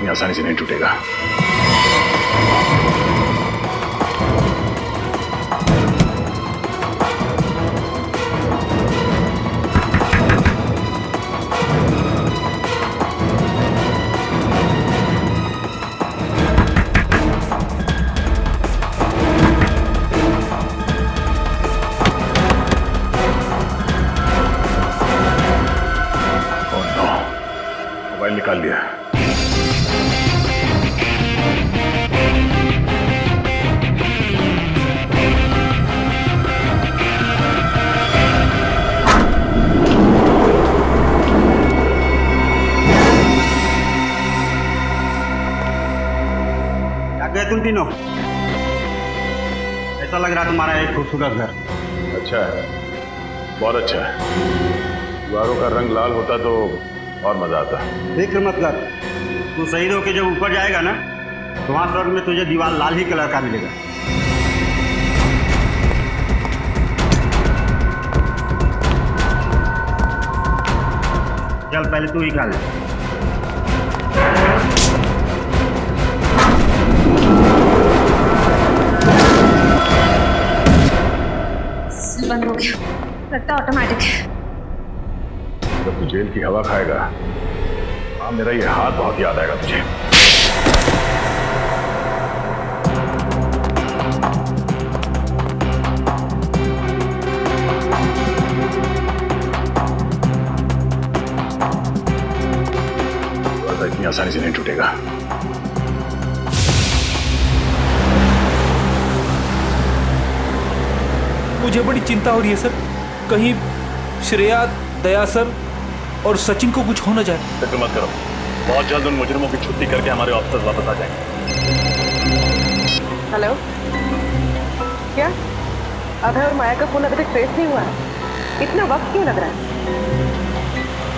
इतनी आसानी से नहीं टूटेगा। मोबाइल निकाल लिया। क्या गए तुम तीनों? ऐसा लग रहा तुम्हारा एक खूबसूरत घर। अच्छा है, बहुत अच्छा है। दीवारों का रंग लाल होता तो और मजा आता। फिक्र मत कर, तू शहीद होके जब ऊपर जाएगा ना तो वहां स्वर्ग में तुझे दीवार लाल ही कलर का मिलेगा। चल पहले तू ही खा ले। बंद हो गया, लगता है ऑटोमेटिक है। जब तू जेल की हवा खाएगा, हाँ मेरा ये हाथ बहुत याद आएगा तुझे। इतनी आसानी से नहीं टूटेगा। मुझे बड़ी चिंता हो रही है सर, कहीं श्रेया, दया सर और सचिन को कुछ हो न जाए। फिक्र मत करो, बहुत जल्द उन मुजरिमों की छुट्टी करके हमारे ऑफिसर्स वापस आ जाएंगे। हेलो, क्या अभय और माया का फोन अभी तक ट्रेस नहीं हुआ है? इतना वक्त क्यों लग रहा है?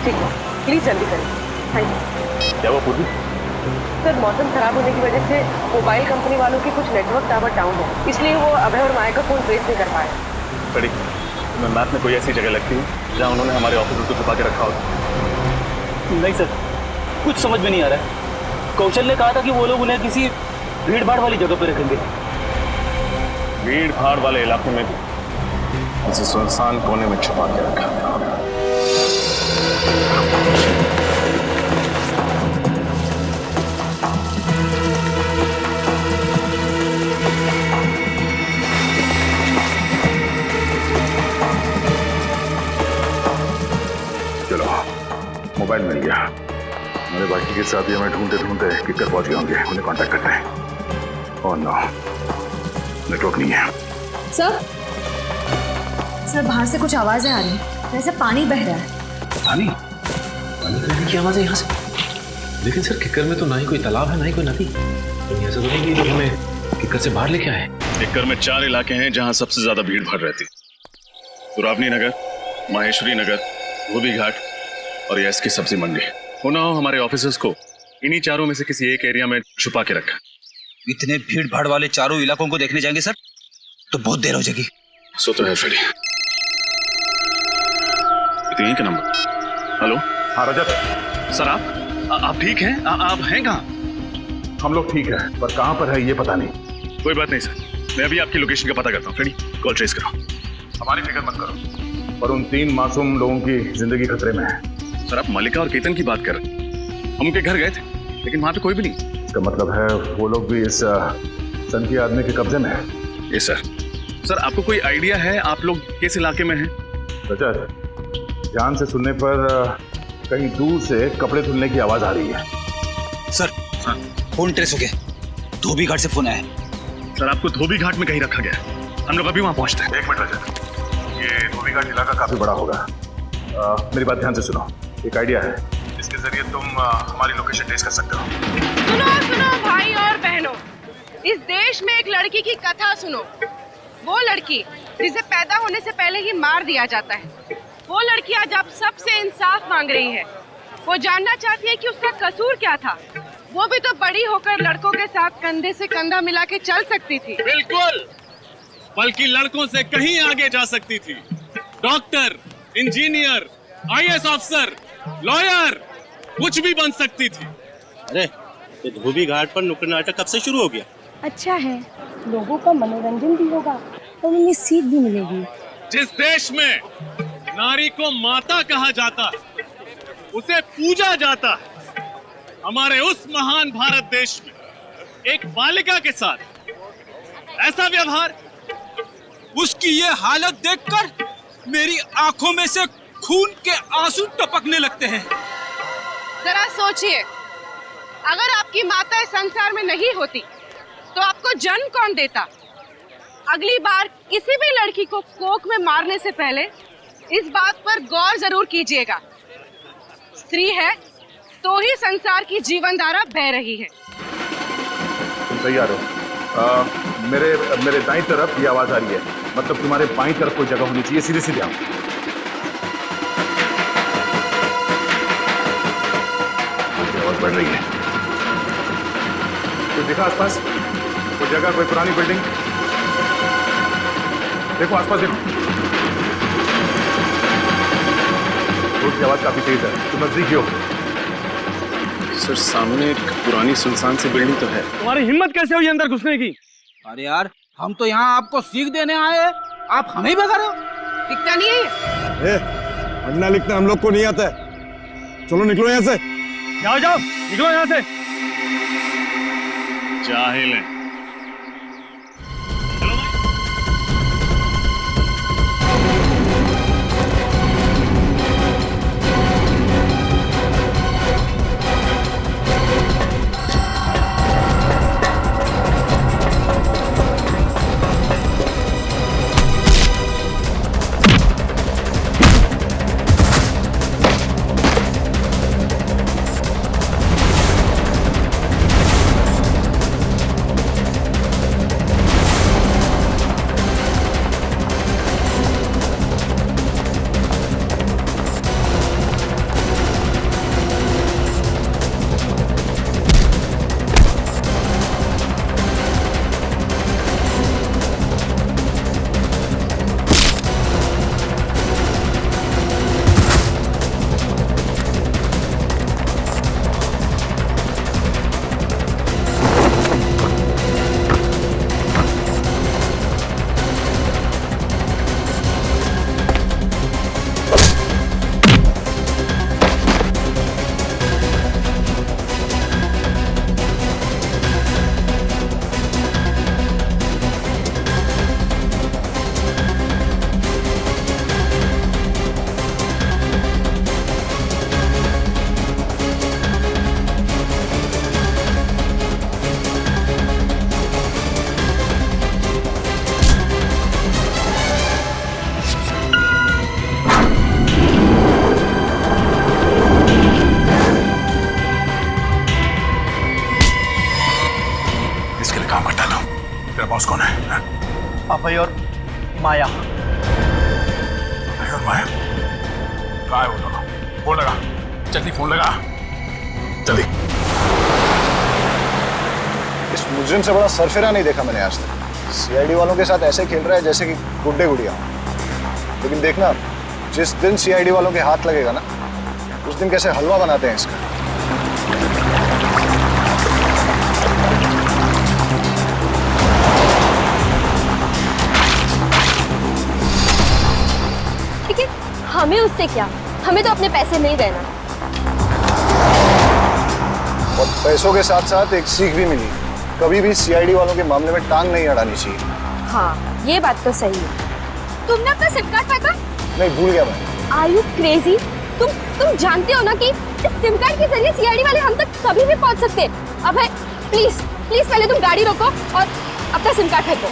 ठीक है, प्लीज जल्दी करें। Thank you. क्या वो पूरी? सर, मौसम खराब होने की वजह से मोबाइल कंपनी वालों के कुछ नेटवर्क टावर डाउन है, इसलिए वो अभय और माया का फोन ट्रेस नहीं कर पाए। बड़ी तुम्हें मैप में कोई ऐसी जगह लगती है जहाँ उन्होंने हमारे ऑफिसर्स को छुपा के रखा हो? नहीं सर, कुछ समझ में नहीं आ रहा है। कौशल ने कहा था कि वो लोग उन्हें किसी भीड़ भाड़ वाली जगह पे रखेंगे। भीड़ भाड़ वाले इलाकों में भी किसी सुनसान कोने में छुपा के रखा होगा। चलो, मोबाइल मिल गया। मेरे बाकी के साथी हमें ढूंढते ढूंढते किकर पहुंच गए होंगे, उन्हें कांटेक्ट करते हैं। ओह नो, नेटवर्क नहीं है। सर बाहर से कुछ आवाजें आ रही हैं, जैसे पानी बह रहा है। पानी बहने की आवाज़ है यहाँ से। लेकिन सर, किकर में तो ना ही कोई तालाब है ना ही कोई नदी। तो ऐसा तो नहीं कि लोग हमें किकर से बाहर लेके आए। किकर में 4 इलाके हैं जहाँ सबसे ज्यादा भीड़ भाड़ रहती। सुरावनी नगर, माहेश्वरी नगर, धोबी घाट और यस की सब्जी मंडी। होना हो हमारे ऑफिसर्स को इन्हीं चारों में से किसी एक एरिया में छुपा के रखा। इतने भीड़ भाड़ वाले चारों इलाकों को देखने जाएंगे सर तो बहुत देर हो जाएगी। सो तो है फ्रेडी। यहीं का नंबर। हेलो, हाँ रजत सर, आप ठीक हैं? आप हैं कहाँ? हम लोग ठीक हैं, पर कहाँ पर है ये पता नहीं। कोई बात नहीं सर, मैं अभी आपकी लोकेशन का पता करता हूँ। फ्रेडी, कॉल ट्रेस करो। हमारी फिक्र मत करो, पर उन 3 मासूम लोगों की जिंदगी खतरे में है। सर, आप मलिका और केतन की बात कर रहे हैं। हम उनके घर गए थे, लेकिन वहां पे कोई भी नहीं। इसका मतलब है वो लोग भी इस संकी आदमी के कब्जे में है। ये सर, आपको कोई आइडिया है आप लोग किस इलाके में हैं? रजत, ध्यान से सुनने पर कहीं दूर से कपड़े धुलने की आवाज आ रही है। सर, फोन ट्रेस हो गया। धोबी घाट से फोन आया है। सर, आपको धोबी घाट में कहीं रखा गया है। हम लोग अभी वहां पहुंचते हैं। 1 मिनट रजत, ये धोबी घाट इलाका काफी बड़ा होगा। मेरी बात ध्यान से सुनो। एक आइडिया है, इसके जरिए तुम हमारी लोकेशन ट्रेस कर सकते हो। सुनो भाई और बहनों, इस देश में एक लड़की की कथा सुनो। वो लड़की जिसे पैदा होने से पहले ही मार दिया जाता है, वो लड़की आज आप सबसे इंसाफ मांग रही है। वो जानना चाहती है कि उसका कसूर क्या था। वो भी तो बड़ी होकर लड़कों के साथ कंधे से कंधा मिला के चल सकती थी। बिल्कुल, बल्कि लड़कों से कहीं आगे जा सकती थी। Doctor, engineer, IAS officer, lawyer, कुछ भी बन सकती थी। अरे ये धोबी घाट पर नुक्कड़ नाटक कब से शुरू हो गया? अच्छा है, लोगों का मनोरंजन भी होगा और उन्हें सीख भी मिलेगी। जिस देश में नारी को माता कहा जाता है, उसे पूजा जाता है, हमारे उस महान भारत देश में एक बालिका के साथ ऐसा व्यवहार, उसकी ये हालत देखकर मेरी आंखों में से खून के आंसू टपकने लगते हैं। जरा सोचिए, अगर आपकी माता इस संसार में नहीं होती तो आपको जन्म कौन देता? अगली बार किसी भी लड़की को कोख में मारने से पहले इस बात पर गौर जरूर कीजिएगा। स्त्री है तो ही संसार की जीवन धारा बह रही है। तुम सही आ रहे हो। मेरे दाईं तरफ ये आवाज आ रही है, मतलब तुम्हारे बाईं तरफ कोई जगह होनी चाहिए। सीधे सीधे आओ। आवाज बढ़ रही है। कुछ दिखा आसपास? कोई जगह, कोई पुरानी बिल्डिंग? देखो आसपास, देखो। रोड की आवाज काफी तेज है, तुम नजदीक ही हो। सर सामने एक पुरानी सुनसान सी बिल्डिंग तो है। तुम्हारी हिम्मत कैसे हुई अंदर घुसने की? अरे यार, हम तो यहाँ आपको सीख देने आए हैं, आप हमें ही भगा रहे हो। दिखता नहीं है? पढ़ना लिखना हम लोग को नहीं आता है। चलो निकलो यहाँ से। जाओ जाओ, निकलो यहाँ से। जाहिल है। बॉस कौन है? अभय और माया। अभय और माया? कहाँ है वो दोनों? फोन लगा, जल्दी फोन लगा, जल्दी। इस मुजरिम से बड़ा सरफिरा नहीं देखा मैंने आज तक। सीआईडी वालों के साथ ऐसे खेल रहा है जैसे कि गुड्डे गुड़िया। लेकिन देखना, जिस दिन सीआईडी वालों के हाथ लगेगा ना, उस दिन कैसे हलवा बनाते हैं इसका। हमें उससे क्या, हमें तो अपने पैसे नहीं देना। और पैसों के साथ साथ एक सीख भी मिली, कभी भी सीआईडी वालों के मामले में टांग नहीं अड़ानी चाहिए। हाँ, ये बात तो सही है। तुमने अपना सिम कार्ड फेंका? नहीं, भूल गया मैं। Are you crazy? तुम जानते हो ना कि इस सिम कार्ड के जरिए सीआईडी वाले हम तक कभी भी पहुंच सकते हैं। अभय, प्लीज प्लीज पहले तुम गाड़ी रोको और अपना सिम कार्ड फेंको।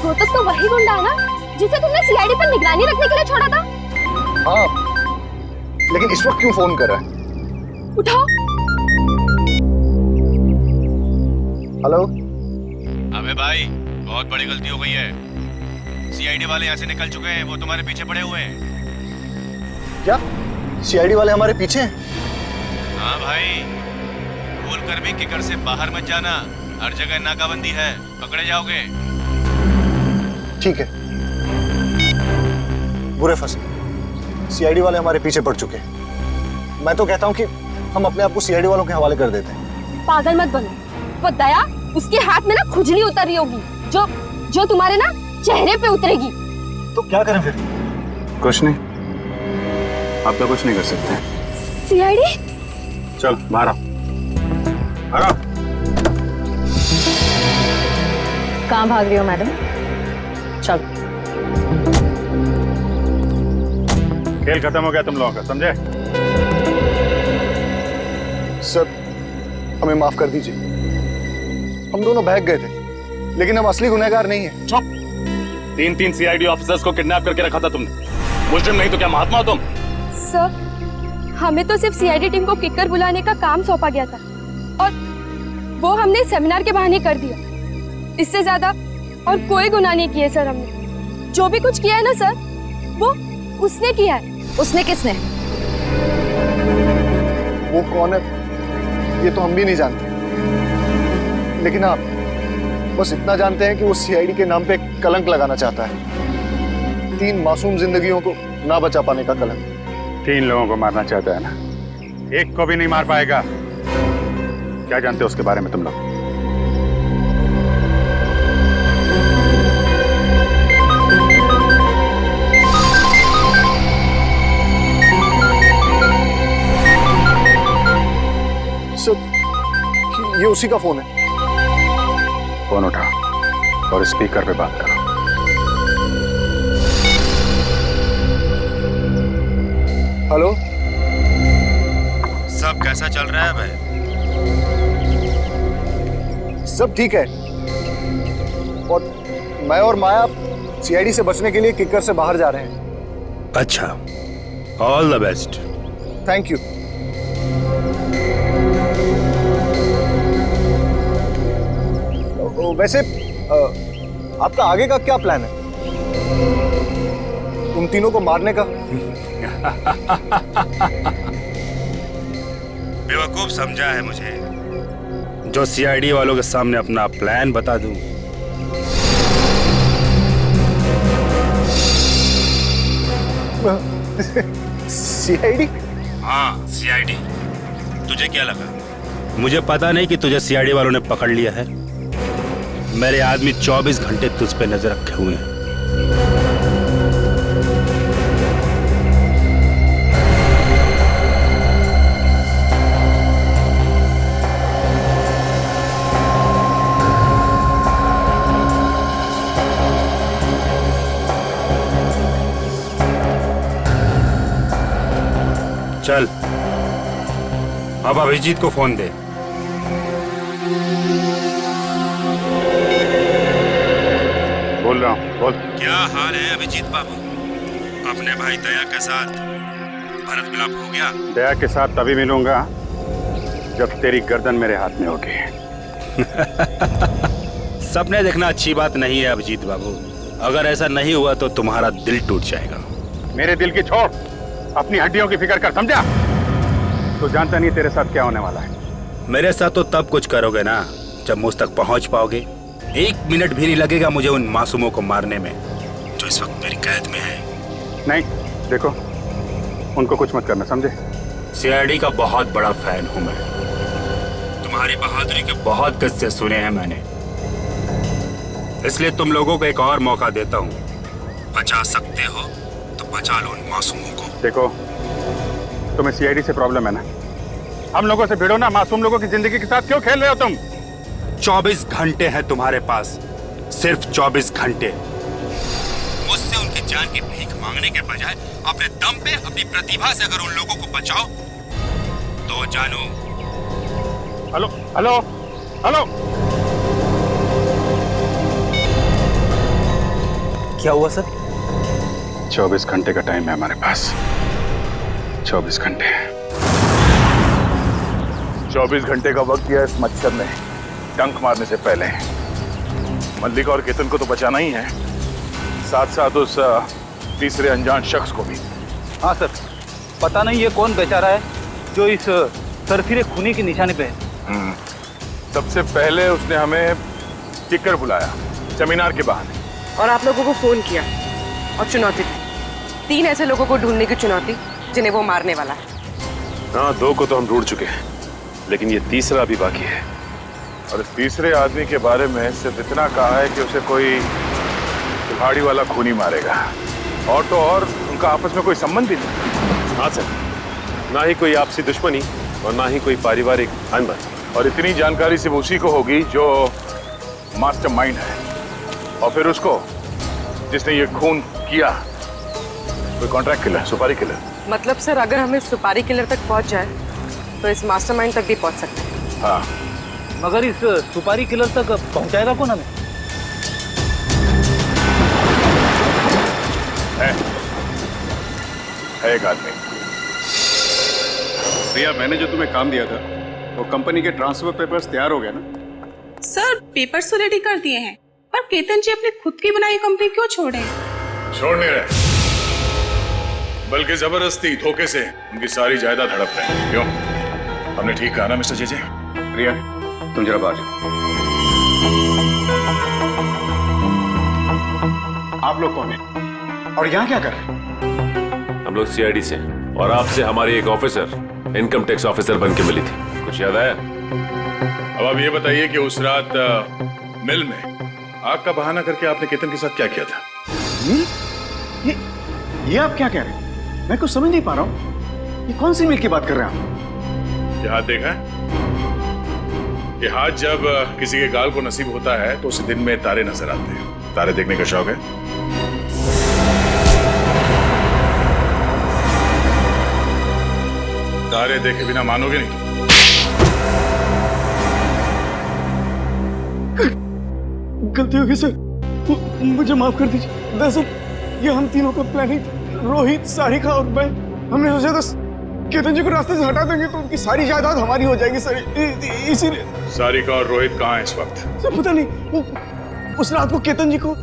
गोतक तो वही गुंडा है ना जिसे तुमने सीआईडी पर निगरानी रखने के लिए छोड़ा था? हाँ, लेकिन इस वक्त क्यों फोन कर रहा है? उठाओ। हेलो। अबे भाई, बहुत बड़ी गलती हो गई है। सीआईडी वाले यहाँ से निकल चुके हैं, वो तुम्हारे पीछे पड़े हुए हैं। क्या सीआईडी वाले हमारे पीछे हैं? हाँ भाई, बोल कर भी किकर से बाहर मत जाना, हर जगह नाकाबंदी है, पकड़े जाओगे। ठीक है, बुरे फंसे, सीआईडी वाले हमारे पीछे पड़ चुके हैं। मैं तो कहता हूँ कि हम अपने आप को सीआईडी वालों के हवाले कर देते हैं। पागल मत बनो, वो दया उसके हाथ में ना खुजली उतर रही होगी जो तुम्हारे ना चेहरे पे उतरेगी। तो क्या करें फिर? कुछ नहीं, आप तो कुछ नहीं कर सकते। सीआईडी? चल बाहर आओ, बाहर आओ। कहाँ भाग रही हो मैडम? चल। खेल खत्म हो गया तुम लोगों का, समझे? सर, हमें माफ कर दीजिए, हम दोनों बहक गए थे, लेकिन हम असली गुनहगार नहीं है। चुप! 3 सीआईडी ऑफिसर्स को किडनैप करके रखा था तुमने, मुजरिम नहीं तो क्या महात्मा हो तुम? सर, हमें तो सिर्फ सीआईडी टीम को किकर बुलाने का काम सौंपा गया था और वो हमने सेमिनार के बहाने कर दिया। इससे ज्यादा और कोई गुनाह नहीं किए सर। हमने जो भी कुछ किया है ना सर, वो उसने किया है। उसने किसने? वो कौन है ये तो हम भी नहीं जानते, लेकिन आप बस इतना जानते हैं कि वो सीआईडी के नाम पे कलंक लगाना चाहता है। 3 मासूम जिंदगियों को ना बचा पाने का कलंक। 3 लोगों को मारना चाहता है ना, एक को भी नहीं मार पाएगा। क्या जानते हो उसके बारे में तुम लोग? ये उसी का फोन है। फोन उठा और स्पीकर पे बात करो। हेलो, सब कैसा चल रहा है भाई? सब ठीक है, और मैं और माया सीआईडी से बचने के लिए किकर से बाहर जा रहे हैं। अच्छा, all the best. Thank you. वैसे आपका आगे का क्या प्लान है? तुम तीनों को मारने का? बेवकूफ समझा है मुझे, जो सीआईडी वालों के सामने अपना प्लान बता दूं। सीआईडी? हाँ, सीआईडी। तुझे क्या लगा? मुझे पता नहीं कि तुझे सीआईडी वालों ने पकड़ लिया है। मेरे आदमी 24 घंटे तुझ पे नजर रखे हुए हैं। चल, अब अभिजीत को फोन दे। बोल रहा हूँ, बोल। क्या हाल है अभिजीत बाबू? अपने भाई दया के साथ भरत मिलाप हो गया? दया के साथ तभी मिलूंगा जब तेरी गर्दन मेरे हाथ में होगी। सपने देखना अच्छी बात नहीं है अभिजीत बाबू। अगर ऐसा नहीं हुआ तो तुम्हारा दिल टूट जाएगा। मेरे दिल की छोड़, अपनी हड्डियों की फिक्र कर, समझा? तो जानता नहीं तेरे साथ क्या होने वाला है। मेरे साथ तो तब कुछ करोगे ना जब मुझ तक पहुंच पाओगे। 1 मिनट भी नहीं लगेगा मुझे उन मासूमों को मारने में जो इस वक्त मेरी कैद में है। नहीं, देखो, उनको कुछ मत करना, समझे? सीआईडी का बहुत बड़ा फैन हूं मैं। तुम्हारी बहादुरी के बहुत किस्से सुने हैं मैंने, इसलिए तुम लोगों को एक और मौका देता हूं। बचा सकते हो तो बचा लो उन मासूमों को। देखो, तुम्हें सीआईडी से प्रॉब्लम है ना? हम लोगों से भिड़ो ना, मासूम लोगों की जिंदगी के साथ क्यों खेल रहे हो तुम? 24 घंटे हैं तुम्हारे पास, सिर्फ 24 घंटे। मुझसे उनकी जान की भीख मांगने के बजाय अपने दम पे, अपनी प्रतिभा से अगर उन लोगों को बचाओ तो जानो। हेलो हेलो हेलो, क्या हुआ सर? 24 घंटे का टाइम है हमारे पास। 24 घंटे। 24 घंटे का वक्त दिया इस मच्छर ने डंक मारने से पहले। मल्लिका और केतन को तो बचाना ही है, साथ साथ उस तीसरे अनजान शख्स को भी। हाँ सर, पता नहीं ये कौन बेचारा है जो इस सरफिरे खूनी के निशाने पे है। सबसे पहले उसने हमें किक्कर बुलाया सेमिनार के बहाने, और आप लोगों को फोन किया और चुनौती दी। 3 ऐसे लोगों को ढूंढने की चुनौती जिन्हें वो मारने वाला है। हाँ, 2 को तो हम ढूंढ चुके हैं, लेकिन ये तीसरा अभी बाकी है। और इस तीसरे आदमी के बारे में सिर्फ इतना कहा है कि उसे कोई कुल्हाड़ी वाला खूनी मारेगा, और तो और उनका आपस में कोई संबंध ही नहीं। हाँ सर, ना ही कोई आपसी दुश्मनी और ना ही कोई पारिवारिक अनबन। और इतनी जानकारी सिर्फ उसी को होगी जो मास्टरमाइंड है, और फिर उसको जिसने ये खून किया कोई कॉन्ट्रैक्ट किलर, सुपारी किलर। मतलब सर, अगर हम इस सुपारी किलर तक पहुंच जाए तो इस मास्टरमाइंड तक भी पहुंच सकते हैं। हाँ, मगर इस सुपारी किलर तक पहुंचाएगा कौन हमें? है एक आदमी। प्रिया, मैंने जो तुम्हें काम दिया था वो कंपनी के ट्रांसफर पेपर्स तैयार हो गए ना? सर, पेपर्स तो रेडी कर दिए हैं, पर केतन जी अपनी खुद की बनाई कंपनी क्यों छोड़े? छोड़ नहीं रहे, बल्कि जबरदस्ती धोखे से उनकी सारी जायदाद हड़प रहे हैं। क्यों? हमने ठीक कहा ना मिस्टर जेजे? प्रिया, तुम जरा बाहर जाओ। आप लोग कौन हैं और यहाँ क्या कर रहे हैं? हम लोग सीआईडी से, और आपसे हमारी एक ऑफिसर इनकम टैक्स ऑफिसर बन के मिली थी, कुछ याद आया? अब आप ये बताइए कि उस रात मिल में आग का बहाना करके आपने केतन के साथ क्या किया था? ये आप क्या कह रहे हैं? मैं कुछ समझ नहीं पा रहा हूँ। ये कौन सी मिल की बात कर रहे हैं आप? ये हाथ देखा है? ये हाथ जब किसी के गाल को नसीब होता है तो उसे दिन में तारे नजर आते हैं। तारे देखने का शौक है? तारे देखे बिना मानोगे नहीं। गलती हो गई सर, मुझे माफ कर दीजिए। दरअसल ये हम तीनों का प्लानिंग, रोहित, सारिका और मैं, हमने सोचा था केतन जी को रास्ते से हटा देंगे तो उनकी सारी जायदाद हमारी हो जाएगी सर, इसीलिए। सारिका और रोहित कहाँ हैं इस वक्त? सर पता नहीं, वो उस रात को केतन जी को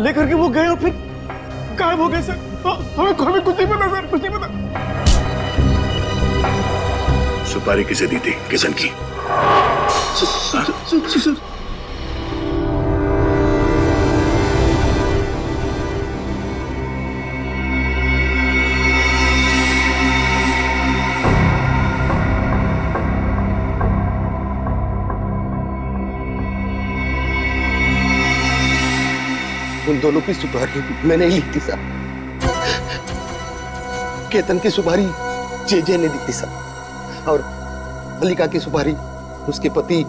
लेकर के वो गए और फिर गायब हो गए सर। हमें कुछ नहीं पता सर, कुछ नहीं पता। सुपारी किसे दी थी? केतन की? सर उन दोनों की सुपारी मैंने ही ली थी साहब। केतन की सुपारी जेजे ने दी थी साहब, और मल्लिका की सुपारी उसके पति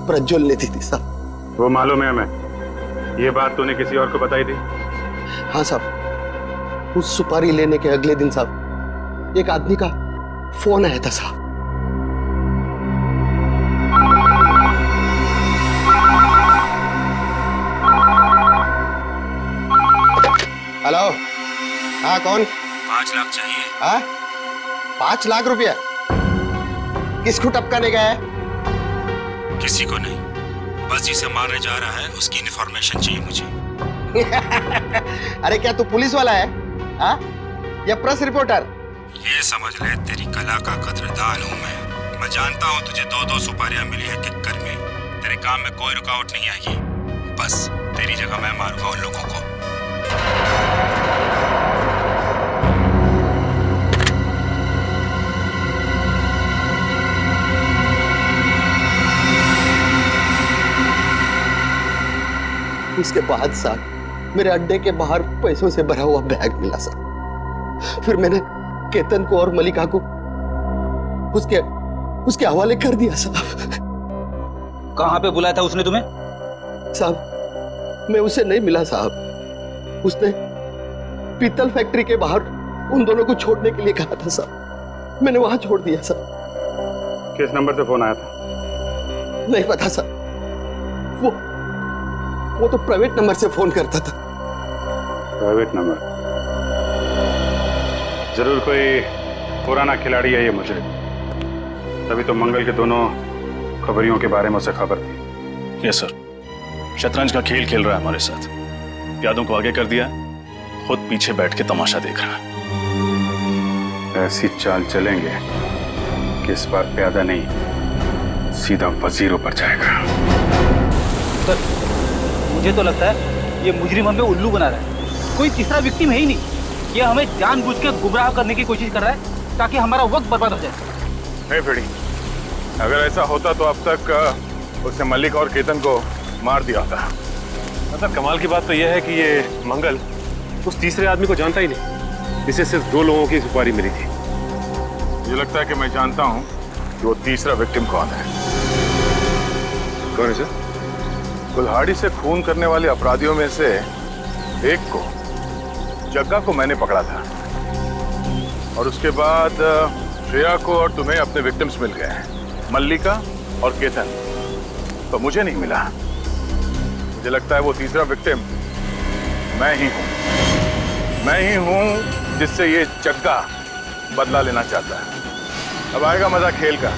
प्रज्वल ने दी थी साहब। वो मालूम है हमें। ये बात तूने किसी और को बताई थी? हाँ साहब, उस सुपारी लेने के अगले दिन साहब एक आदमी का फोन आया था साहब। हेलो, हाँ कौन? 5 लाख चाहिए। हाँ, 5 लाख रुपया? किसको टपकाने गया है? किसी को नहीं, बस जिसे मारने जा रहा है उसकी इन्फॉर्मेशन चाहिए मुझे। अरे क्या तू पुलिस वाला है? हाँ? या प्रेस रिपोर्टर? ये समझ ले, तेरी कला का कदरदान हूँ मैं जानता हूँ तुझे 2-2 सुपारियां मिली है किक्कर में। तेरे काम में कोई रुकावट नहीं आएगी, बस तेरी जगह मैं मारूंगा उन लोगों को। उसके बाद साहब मेरे अड्डे के बाहर पैसों से भरा हुआ बैग मिला साहब। फिर मैंने केतन को और मलिका को उसके हवाले कर दिया साहब। कहाँ पे बुलाया था उसने तुम्हें? साहब मैं उसे नहीं मिला साहब, उसने पीतल फैक्ट्री के बाहर उन दोनों को छोड़ने के लिए कहा था साहब, मैंने वहां छोड़ दिया साहब। किस नंबर से फोन आया था? नहीं पता साहब, वो तो प्राइवेट नंबर से फोन करता था। Private number? जरूर कोई पुराना खिलाड़ी है ये मुझे, तभी तो मंगल के दोनों खबरियों के बारे में उसे खबर थी। यस सर, शतरंज का खेल खेल रहा है हमारे साथ, प्यादों को आगे कर दिया, खुद पीछे बैठ के तमाशा देख रहा है। ऐसी चाल चलेंगे कि इस बार प्यादा नहीं सीधा वजीरों पर जाएगा। सर, मुझे तो लगता है ये मुजरिम हमें उल्लू बना रहा है। कोई तीसरा विक्टिम है ही नहीं। ये हमें जानबूझ के गुमराह करने की कोशिश कर रहा है ताकि हमारा वक्त बर्बाद हो जाए। नहीं फेड़ी, अगर ऐसा होता तो अब तक उसने मल्लिक और केतन को मार दिया होता। मतलब कमाल की बात तो यह है कि ये मंगल उस तीसरे आदमी को जानता ही नहीं, इसे सिर्फ 2 लोगों की सुपारी मिली थी। मुझे लगता है कि मैं जानता हूं कि वो तीसरा विक्टिम कौन है। कौन है सर? कुल्हाड़ी से खून करने वाले अपराधियों में से एक को, जग्गा को मैंने पकड़ा था और उसके बाद श्रेया को और तुम्हें अपने विक्टिम्स मिल गए, मल्लिका और केतन, तो मुझे नहीं मिला। मुझे लगता है वो तीसरा विक्टिम मैं ही हूं जिससे ये जग्गा बदला लेना चाहता है। अब आएगा मजा खेल का।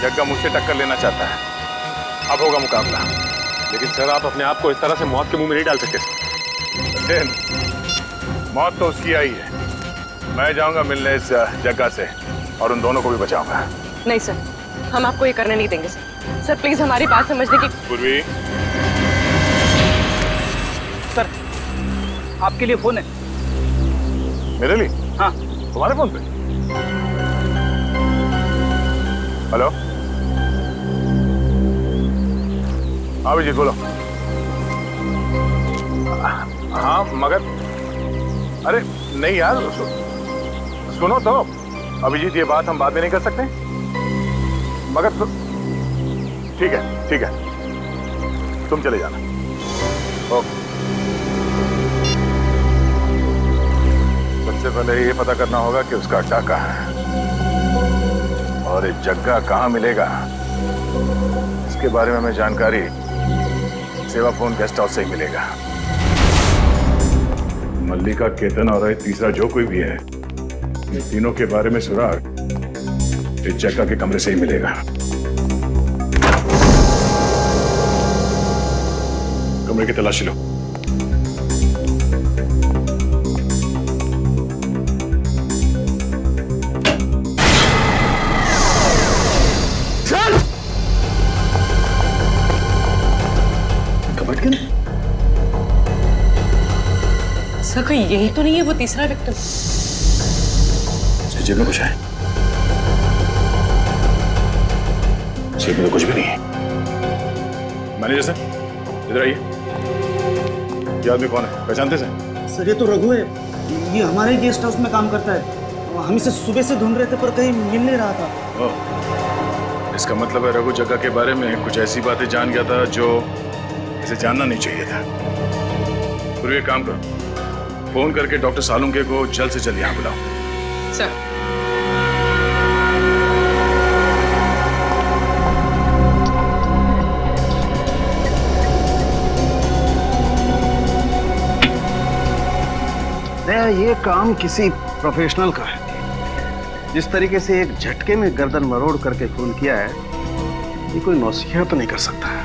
जग्गा मुझसे टक्कर लेना चाहता है, अब होगा मुकाबला। लेकिन सर, आप अपने आप को इस तरह से मौत के मुंह में नहीं डाल सकते। मौत तो उसकी आई है। मैं जाऊंगा मिलने इस जग्गा से और उन दोनों को भी बचाऊंगा। नहीं सर, हम आपको ये करने नहीं देंगे सर। सर प्लीज हमारी बात समझने की। पूर्वी, सर, आपके लिए फोन है। मेरे लिए? हाँ। तुम्हारे फोन पे? हेलो, हाँ अभिजीत बोलो। हाँ मगर अरे नहीं यार, सुनो तो अभिजीत, ये बात हम बाद में नहीं कर सकते मगर ठीक है तुम चले जाना। ओके। सबसे पहले ये पता करना होगा कि उसका अड्डा कहाँ है और ये जग्गा कहाँ मिलेगा। इसके बारे में हमें जानकारी सेवा फोन गेस्ट हाउस से ही मिलेगा। मल्लिका, केतन और तीसरा जो कोई भी है, इन तीनों के बारे में सुराग इस जग्गा के कमरे से ही मिलेगा। कमरे की तलाशी लो। सर कहीं यही तो नहीं है वो तीसरा विक्टिम? जेब में कुछ है? जेब में कुछ भी नहीं है। मैनेजर सर, इधर आइए। ये आदमी कौन है, पहचानते सर? सर ये तो रघु है, ये हमारे ही गेस्ट हाउस में काम करता है। हम इसे सुबह से ढूंढ रहे थे पर कहीं मिल नहीं रहा था। ओह, इसका मतलब है रघु जग्गा के बारे में कुछ ऐसी बातें जान गया था जो इसे जानना नहीं चाहिए था। फिर ये काम करो, फोन करके डॉक्टर सालुंके को जल्द से जल्द यहाँ बुलाओ। सर ये काम किसी प्रोफेशनल का है। जिस तरीके से एक झटके में गर्दन मरोड़ करके खून किया है, ये कोई नौसिखिया तो नहीं कर सकता है।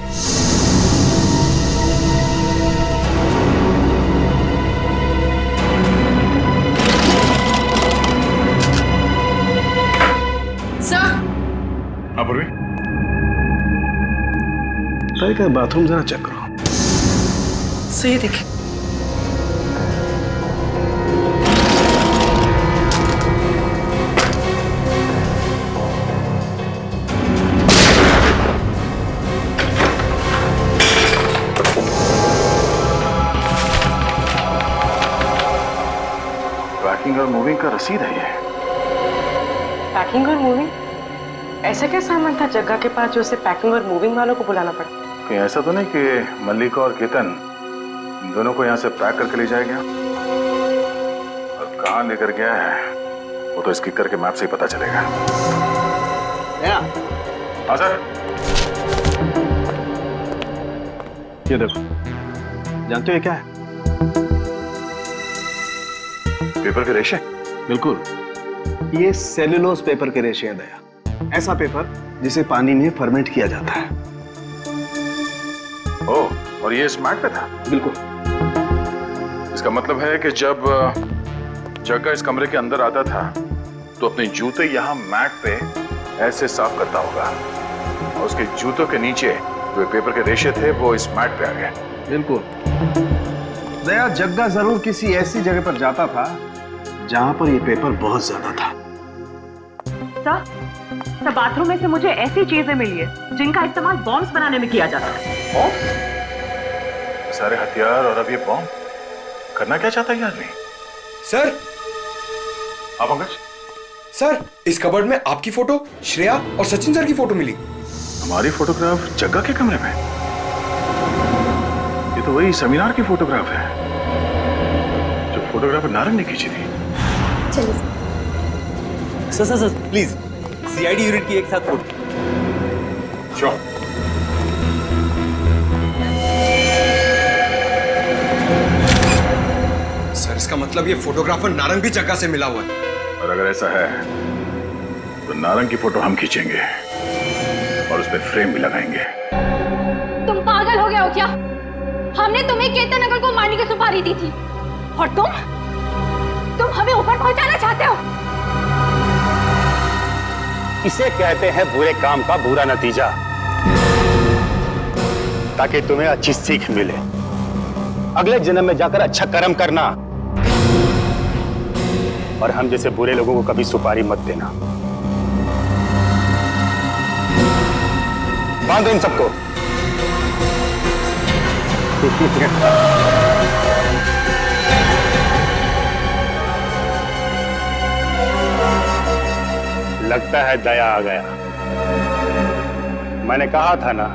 का बाथरूम जरा चेक करो। सही देखिए। पैकिंग और मूविंग का रसीद है ये। पैकिंग और मूविंग? ऐसा क्या सामान था जग्गा के पास जो उसे पैकिंग और मूविंग वालों को बुलाना पड़ा? कहीं ऐसा तो नहीं कि मल्लिका और केतन दोनों को यहाँ से पैक करके ले जाएगा? और कहाँ लेकर गया है वो तो इस किक्कर के मैप से ही पता चलेगा। हाँ सर। ये देखो, जानते हो ये क्या है? पेपर के रेशे? बिल्कुल, ये सेल्यूलोज पेपर के रेशे हैं दया। ऐसा पेपर जिसे पानी में फर्मेंट किया जाता है। ओह, और ये इस मैट पे था? बिल्कुल। इसका मतलब है कि जब जग्गा इस कमरे के अंदर आता था तो अपने जूते यहाँ मैट पे ऐसे साफ करता होगा और उसके जूतों के नीचे जो पेपर के रेशे थे वो इस मैट पे आ गए। बिल्कुल। दया, जग्गा जरूर किसी ऐसी जगह पर जाता था जहां पर ये पेपर बहुत ज्यादा था। सर, बाथरूम में से मुझे ऐसी चीजें मिली है जिनका इस्तेमाल बॉम्ब्स बनाने में किया जाता है। सारे हथियार और अब ये बॉम्ब, करना क्या चाहता है ये आदमी? सर। आप पंकज? सर, इस कबर्ड में आपकी फोटो, श्रेया और सचिन सर की फोटो मिली। हमारी फोटोग्राफ जग्गा के कमरे में? ये तो वही सेमिनार की फोटोग्राफ है जो फोटोग्राफर नारंग ने खींची थी। चलिए सर प्लीज, सीआईडी यूनिट की एक साथ फोटो। श्योर। सर, इसका मतलब ये फोटोग्राफर नारंग भी जगह से मिला हुआ है। और अगर ऐसा है तो नारंग की फोटो हम खींचेंगे और उस पर फ्रेम भी लगाएंगे। तुम पागल हो गए हो क्या? हमने तुम्हें केतन अंकल को मारने की सुपारी दी थी और तुम हमें ऊपर पहुंचाना चाहते हो। इसे कहते हैं बुरे काम का बुरा नतीजा, ताकि तुम्हें अच्छी सीख मिले, अगले जन्म में जाकर अच्छा कर्म करना। और हम जैसे बुरे लोगों को कभी सुपारी मत देना। बांधो इन सबको। लगता है दया आ गया। मैंने कहा था ना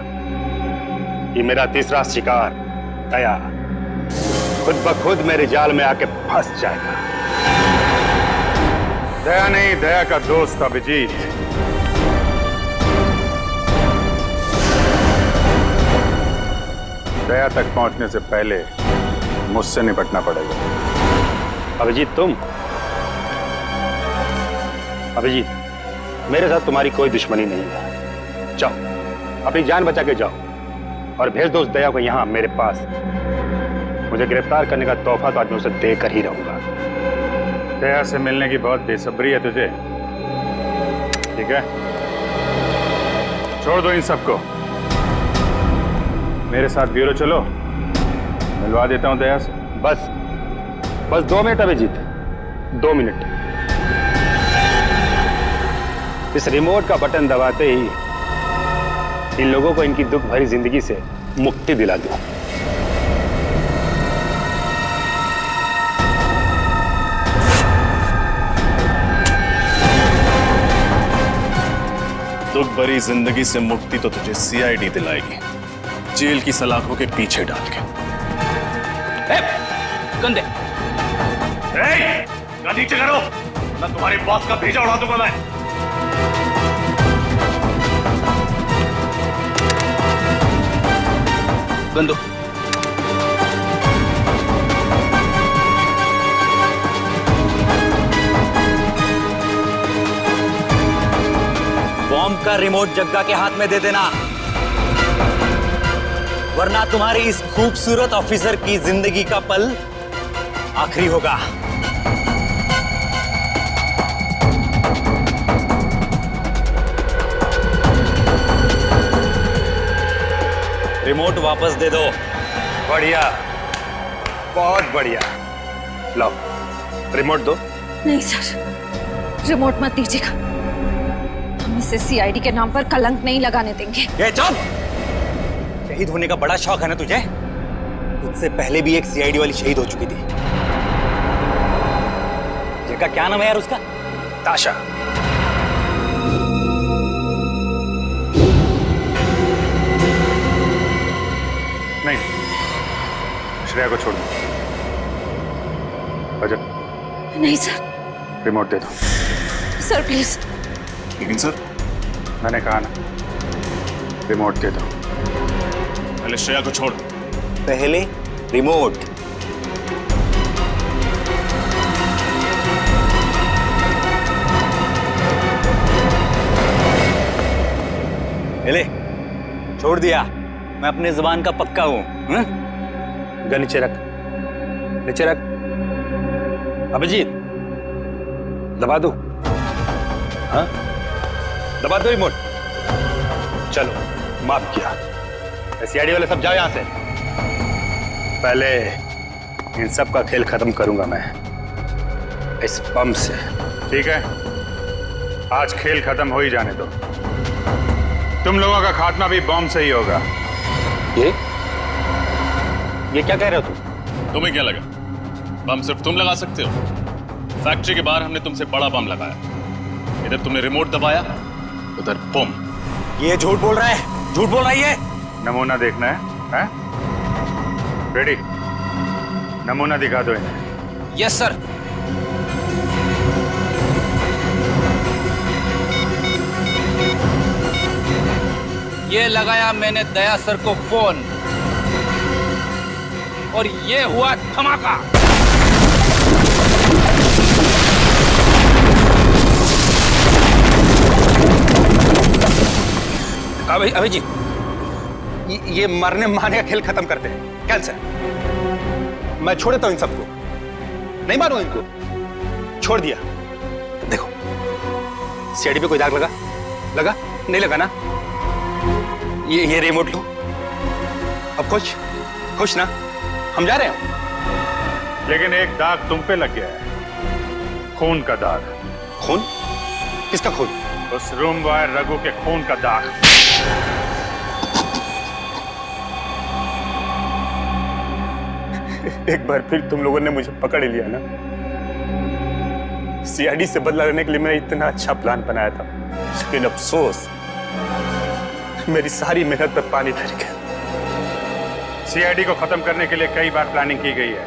कि मेरा तीसरा शिकार दया खुद ब खुद मेरे जाल में आके फंस जाएगा। दया नहीं, दया का दोस्त अभिजीत। दया तक पहुंचने से पहले मुझसे निपटना पड़ेगा। अभिजीत, तुम? अभिजीत, मेरे साथ तुम्हारी कोई दुश्मनी नहीं है। जाओ, अपनी जान बचा के जाओ और भेज दो उस दया को यहाँ मेरे पास। मुझे गिरफ्तार करने का तोहफा तो आज मैं उसे देकर ही रहूंगा। दया से मिलने की बहुत बेसब्री है तुझे, ठीक है? छोड़ दो इन सबको, मेरे साथ ब्यूरो चलो, मिलवा देता हूं दया से। बस 2 मिनट अभिजीत, 2 मिनट। इस रिमोट का बटन दबाते ही इन लोगों को इनकी दुख भरी जिंदगी से मुक्ति दिला दो। दुख भरी जिंदगी से मुक्ति तो तुझे सीआईडी दिलाएगी, जेल की सलाखों के पीछे डाल के। कंधे नीचे करो, मैं तुम्हारे बॉस का भेजा उड़ा दूंगा मैं। बंदो। बॉम्ब का रिमोट जग्गा के हाथ में दे देना, वरना तुम्हारी इस खूबसूरत ऑफिसर की जिंदगी का पल आखिरी होगा। रिमोट वापस दे दो। बढ़िया, बहुत बढ़िया। लाओ, रिमोट दो। नहीं सर, रिमोट मत दीजिएगा। हम इसे सीआईडी के नाम पर कलंक नहीं लगाने देंगे। ये चुप! शहीद होने का बड़ा शौक है ना तुझे? तुझसे पहले भी एक सीआईडी वाली शहीद हो चुकी थी। जिनका क्या नाम है यार उसका? ताशा। नहीं, श्रेया को छोड़ दो। रजत, नहीं सर। रिमोट दे दो। Sir please. लेकिन सर, मैंने कहा ना, रिमोट दे दो। पहले श्रेया को छोड़। पहले रिमोट। ले, छोड़ दिया। मैं अपने जुबान का पक्का हूं। गन नीचे रख, नीचे रख। अभिजीत, दबा दो। हाँ, दबा दो रिमोट। चलो माफ किया। सीआईडी वाले सब जाओ यहां से। पहले इन सब का खेल खत्म करूंगा मैं इस बम से। ठीक है, आज खेल खत्म हो ही जाने दो। तुम लोगों का खात्मा भी बम से ही होगा। ये क्या कह रहे हो तुम? तुम्हें क्या लगा बम सिर्फ तुम लगा सकते हो? फैक्ट्री के बाहर हमने तुमसे बड़ा बम लगाया। इधर तुमने रिमोट दबाया, उधर बम। ये झूठ बोल रहा है, झूठ बोल रही है। नमूना देखना है? रेडी? नमूना दिखा दो इन्हें। Yes sir. ये लगाया मैंने दया सर को फोन और ये हुआ धमाका। अभी जी, ये मरने मारने का खेल खत्म करते हैं। कैंसिल। मैं छोड़ देता हूं इन सबको, नहीं मारूंगा इनको। छोड़ दिया। देखो सीआईडी पे कोई दाग लगा? लगा? नहीं लगा ना? ये रिमोट लो। अब खुश ना? हम जा रहे हैं। लेकिन एक दाग तुम पे लग गया है, खून का दाग। खून? किसका खून? उस रूम बॉय रघु के खून का दाग। एक बार फिर तुम लोगों ने मुझे पकड़ ही लिया ना। सीआईडी से बदला लेने के लिए मैंने इतना अच्छा प्लान बनाया था, लेकिन अफसोस मेरी सारी मेहनत पर पानी फिर गया। सीआईडी को खत्म करने के लिए कई बार प्लानिंग की गई है।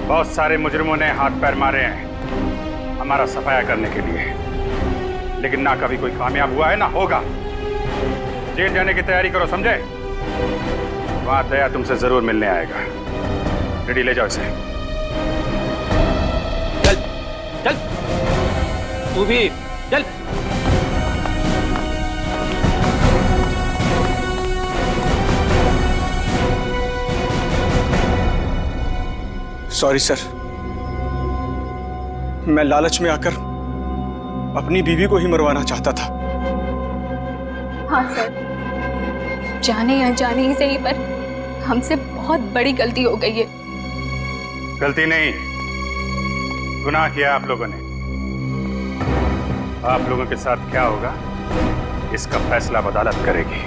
बहुत सारे मुजरिमों ने हाथ पैर मारे हैं हमारा सफाया करने के लिए, लेकिन ना कभी कोई कामयाब हुआ है ना होगा। जेल जाने की तैयारी करो, समझे? वहां दया तुमसे जरूर मिलने आएगा। रेडी? ले जाओ इसे। चल चल, तू भी चल। सॉरी सर, मैं लालच में आकर अपनी बीवी को ही मरवाना चाहता था। हाँ सर, जाने या जाने ही सही, पर हमसे बहुत बड़ी गलती हो गई है। गलती नहीं, गुनाह किया आप लोगों ने। आप लोगों के साथ क्या होगा इसका फैसला अदालत करेगी।